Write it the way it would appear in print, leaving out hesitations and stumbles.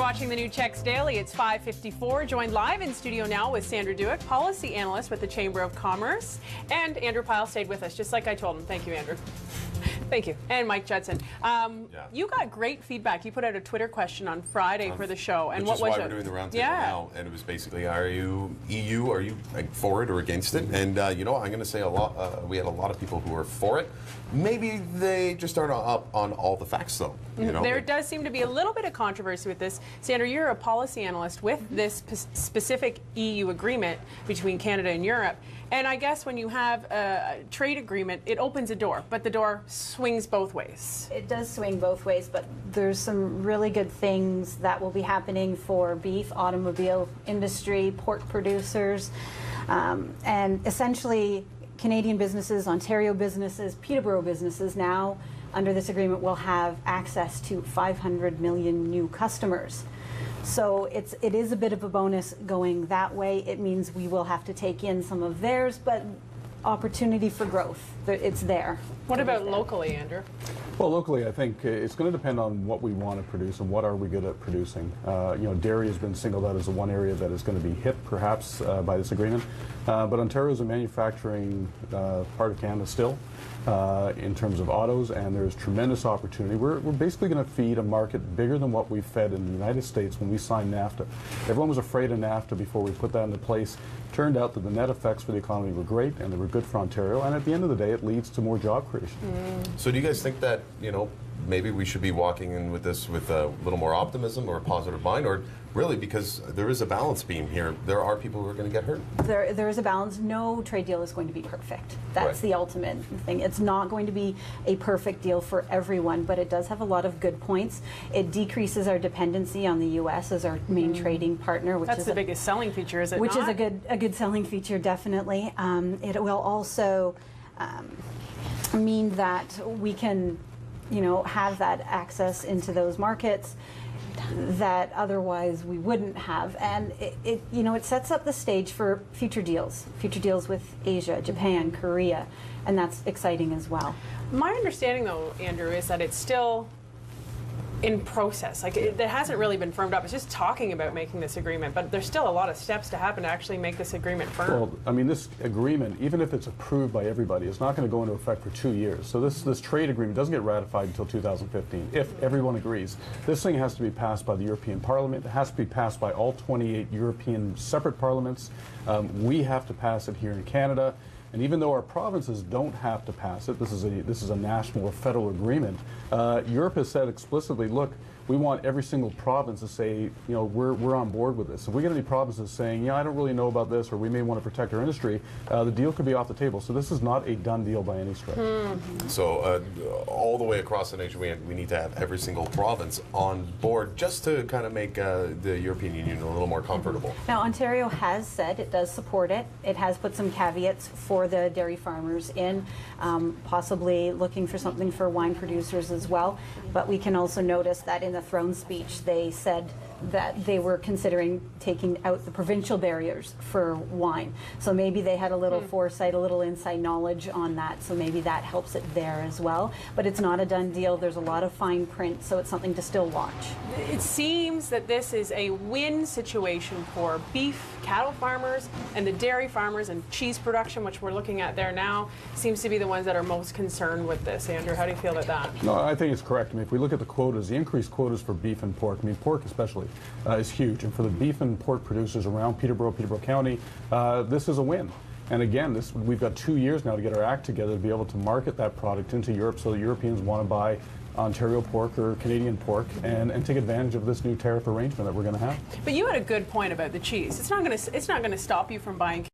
watching the new Chex Daily. It's 5:54. Joined live in studio now with Sandra Dueck, policy analyst with the Chamber of Commerce. And Andrew Pyle stayed with us, just like I told him. Thank you, Andrew. Thank you. And Mike Judson. You got great feedback. You put out a Twitter question on Friday for the show. And what was it? Which is why we're doing the roundtable now. And it was basically, are you EU? Are you for it or against it? And you know, I'm going to say a lot. We had a lot of people who are for it. Maybe they just aren't up on all the facts, though. You know? There does seem to be a little bit of controversy with this. Sandra, you're a policy analyst with this specific EU agreement between Canada and Europe. And I guess when you have a trade agreement, it opens a door, but the door swings both ways. It does swing both ways, but there's some really good things that will be happening for beef, automobile industry, pork producers, and essentially Canadian businesses, Ontario businesses, Peterborough businesses now under this agreement will have access to 500 million new customers. So it is a bit of a bonus going that way. It means we will have to take in some of theirs, but opportunity for growth, it's there. What about locally, Andrew? Well, locally, I think it's going to depend on what we want to produce and what are we good at producing. You know, dairy has been singled out as the one area that is going to be hit, perhaps, by this agreement. But Ontario is a manufacturing part of Canada still, in terms of autos, and there's tremendous opportunity. We're basically going to feed a market bigger than what we fed in the United States when we signed NAFTA. Everyone was afraid of NAFTA before we put that into place. Turned out that the net effects for the economy were great, and they were good for Ontario, and at the end of the day, it leads to more job creation. So do you guys think that, you know, maybe we should be walking in with this with a little more optimism or a positive mind, or really, because there is a balance beam here, there are people who are going to get hurt? There is a balance. No trade deal is going to be perfect. That's the ultimate thing. It's not going to be a perfect deal for everyone, but it does have a lot of good points. It decreases our dependency on the U.S. as our main trading partner, which That's is the biggest selling feature, is it which not? is a good selling feature, definitely. It will also mean that we can, you know, have that access into those markets that otherwise we wouldn't have, and it you know, it sets up the stage for future deals with Asia, Japan, Korea, and that's exciting as well. My understanding, though, Andrew, is that it's still in process. Like, it hasn't really been firmed up. It's just talking about making this agreement, but there's still a lot of steps to happen to actually make this agreement firm. Well, I mean, this agreement, even if it's approved by everybody, is not going to go into effect for 2 years. So this trade agreement doesn't get ratified until 2015, if everyone agrees. This thing has to be passed by the European Parliament. It has to be passed by all 28 European separate parliaments. We have to pass it here in Canada. And even though our provinces don't have to pass it, this is a national or federal agreement, Europe has said explicitly, look, we want every single province to say, you know, we're on board with this. If we get any provinces saying, yeah, I don't really know about this, or we may want to protect our industry, the deal could be off the table. So this is not a done deal by any stretch. So all the way across the nation, we need to have every single province on board just to kind of make the European Union a little more comfortable. Now, Ontario has said it does support it. It has put some caveats for the dairy farmers in, possibly looking for something for wine producers as well. But we can also notice that in the throne speech, they said that they were considering taking out the provincial barriers for wine. So maybe they had a little foresight, a little inside knowledge on that, so maybe that helps it there as well. But it's not a done deal. There's a lot of fine print, so it's something to still watch. It seems that this is a win situation for beef, cattle farmers, and the dairy farmers and cheese production, which we're looking at there now, seems to be the ones that are most concerned with this. Andrew, how do you feel about that? No, I think it's correct. I mean, if we look at the quotas, the increased quotas for beef and pork, I mean, pork especially, is huge. And for the beef and pork producers around Peterborough County, this is a win. And again, we've got 2 years now to get our act together to be able to market that product into Europe so that Europeans want to buy Ontario pork or Canadian pork and take advantage of this new tariff arrangement that we're going to have. But you had a good point about the cheese. It's not going to stop you from buying